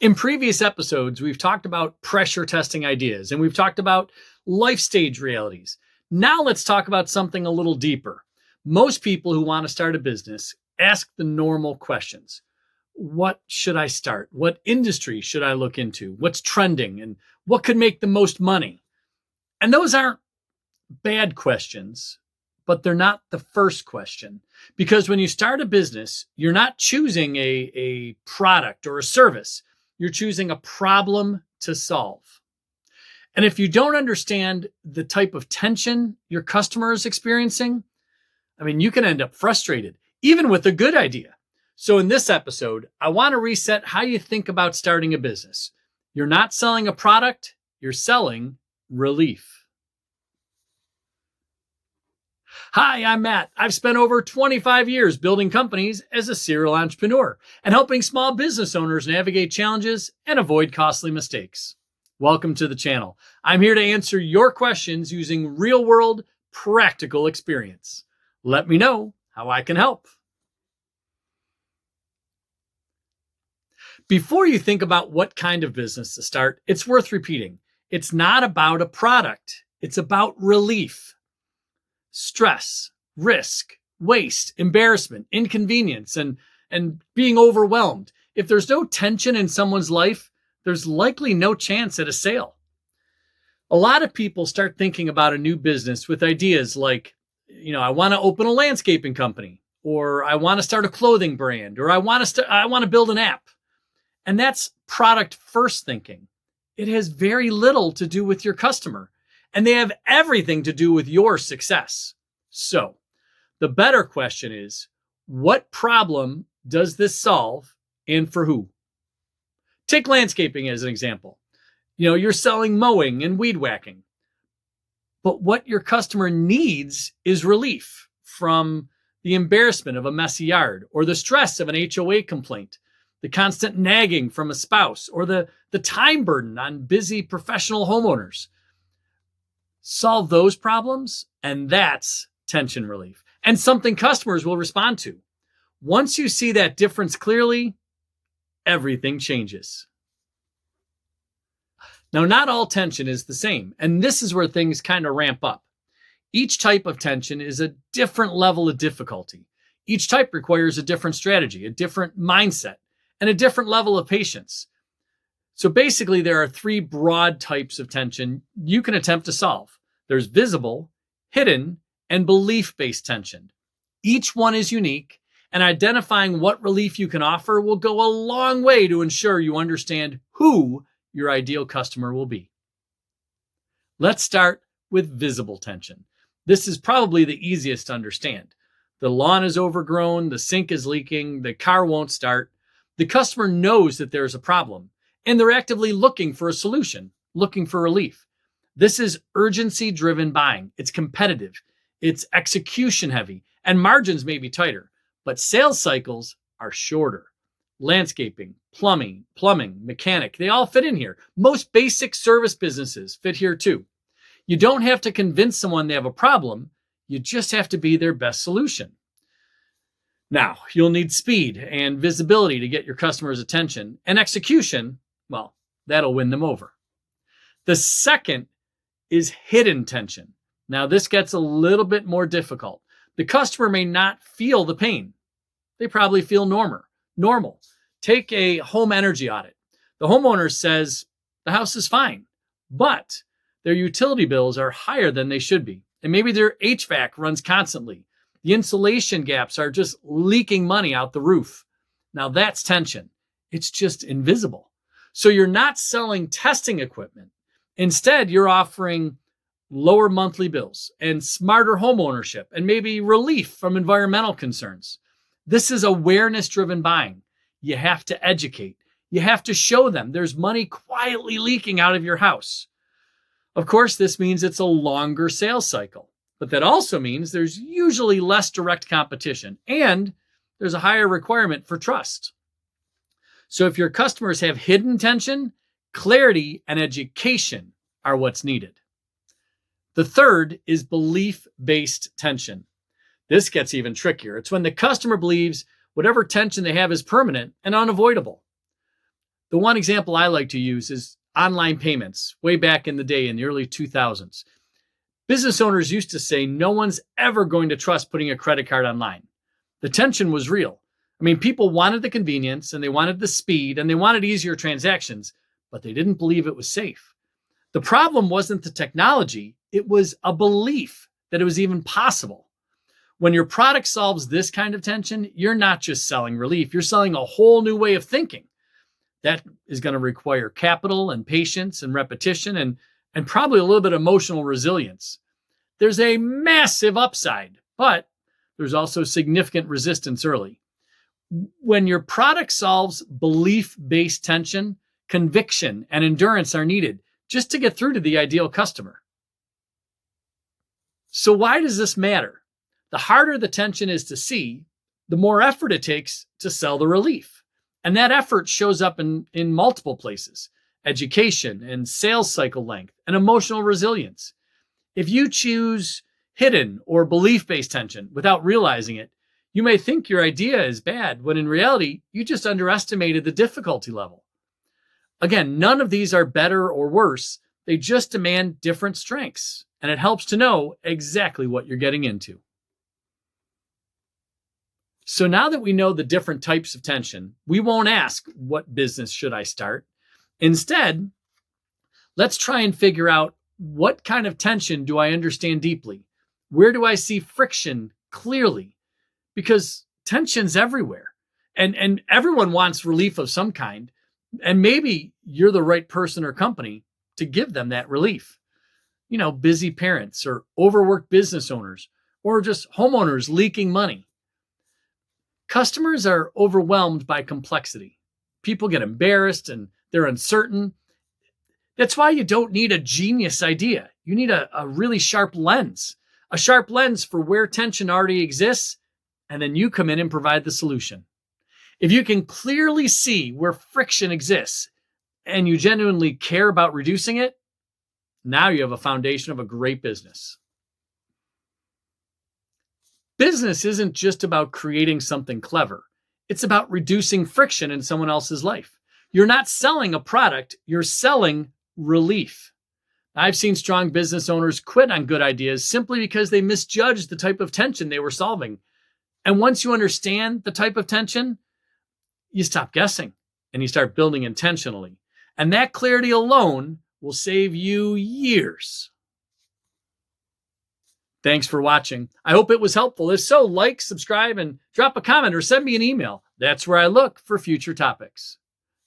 In previous episodes, we've talked about pressure testing ideas and we've talked about life stage realities. Now let's talk about something a little deeper. Most people who want to start a business ask the normal questions. What should I start? What industry should I look into? What's trending? And what could make the most money? And those aren't bad questions, but they're not the first question. Because when you start a business, you're not choosing a product or a service. You're choosing a problem to solve. And if you don't understand the type of tension your customer is experiencing, you can end up frustrated, even with a good idea. So in this episode, I want to reset how you think about starting a business. You're not selling a product, you're selling relief. Hi, I'm Matt. I've spent over 25 years building companies as a serial entrepreneur and helping small business owners navigate challenges and avoid costly mistakes. Welcome to the channel. I'm here to answer your questions using real-world, practical experience. Let me know how I can help. Before you think about what kind of business to start, it's worth repeating. It's not about a product. It's about relief. Stress, risk, waste, embarrassment, inconvenience, and being overwhelmed. If there's no tension in someone's life, there's likely no chance at a sale. A lot of people start thinking about a new business with ideas like, I want to open a landscaping company, or I want to start a clothing brand, or I want to build an app. And that's product first thinking. It has very little to do with your customer, and they have everything to do with your success. So the better question is, what problem does this solve and for who? Take landscaping as an example. You're selling mowing and weed whacking, but what your customer needs is relief from the embarrassment of a messy yard, or the stress of an HOA complaint, the constant nagging from a spouse, or the time burden on busy professional homeowners. Solve those problems, and that's tension relief, and something customers will respond to. Once you see that difference clearly, everything changes. Now, not all tension is the same, and this is where things kind of ramp up. Each type of tension is a different level of difficulty. Each type requires a different strategy, a different mindset, and a different level of patience. So basically, there are three broad types of tension you can attempt to solve. There's visible, hidden, and belief-based tension. Each one is unique, and identifying what relief you can offer will go a long way to ensure you understand who your ideal customer will be. Let's start with visible tension. This is probably the easiest to understand. The lawn is overgrown, the sink is leaking, the car won't start. The customer knows that there's a problem, and they're actively looking for a solution, looking for relief. This is urgency-driven buying. It's competitive, it's execution-heavy, and margins may be tighter, but sales cycles are shorter. Landscaping, plumbing, mechanic, they all fit in here. Most basic service businesses fit here too. You don't have to convince someone they have a problem. You just have to be their best solution. Now, you'll need speed and visibility to get your customers' attention, and execution, well, that'll win them over. The second is hidden tension. Now, this gets a little bit more difficult. The customer may not feel the pain. They probably feel normal. Take a home energy audit. The homeowner says the house is fine, but their utility bills are higher than they should be. And maybe their HVAC runs constantly. The insulation gaps are just leaking money out the roof. Now that's tension. It's just invisible. So you're not selling testing equipment. Instead, you're offering lower monthly bills and smarter home ownership and maybe relief from environmental concerns. This is awareness-driven buying. You have to educate. You have to show them there's money quietly leaking out of your house. Of course, this means it's a longer sales cycle, but that also means there's usually less direct competition and there's a higher requirement for trust. So if your customers have hidden tension, clarity and education are what's needed. The third is belief-based tension. This gets even trickier. It's when the customer believes whatever tension they have is permanent and unavoidable. The one example I like to use is online payments way back in the day in the early 2000s. Business owners used to say no one's ever going to trust putting a credit card online. The tension was real. I mean, people wanted the convenience and they wanted the speed and they wanted easier transactions, but they didn't believe it was safe. The problem wasn't the technology, it was a belief that it was even possible. When your product solves this kind of tension, you're not just selling relief, you're selling a whole new way of thinking. That is going to require capital and patience and repetition and probably a little bit of emotional resilience. There's a massive upside, but there's also significant resistance early. When your product solves belief-based tension, conviction and endurance are needed just to get through to the ideal customer. So why does this matter? The harder the tension is to see, the more effort it takes to sell the relief. And that effort shows up in multiple places: education and sales cycle length and emotional resilience. If you choose hidden or belief-based tension without realizing it, you may think your idea is bad when in reality, you just underestimated the difficulty level. Again, none of these are better or worse. They just demand different strengths, and it helps to know exactly what you're getting into. So now that we know the different types of tension, we won't ask, what business should I start? Instead, let's try and figure out, what kind of tension do I understand deeply? Where do I see friction clearly? Because tension's everywhere, and everyone wants relief of some kind. And maybe you're the right person or company to give them that relief. You know, busy parents or overworked business owners or just homeowners leaking money. Customers are overwhelmed by complexity. People get embarrassed and they're uncertain. That's why you don't need a genius idea. You need a really sharp lens for where tension already exists, and then you come in and provide the solution. If you can clearly see where friction exists and you genuinely care about reducing it, now you have a foundation of a great business. Business isn't just about creating something clever. It's about reducing friction in someone else's life. You're not selling a product, you're selling relief. I've seen strong business owners quit on good ideas simply because they misjudged the type of tension they were solving. And once you understand the type of tension, you stop guessing and you start building intentionally. And that clarity alone will save you years. Thanks for watching. I hope it was helpful. If so, like, subscribe, and drop a comment or send me an email. That's where I look for future topics.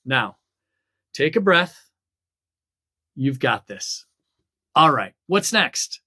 Now, take a breath. You've got this. All right, what's next?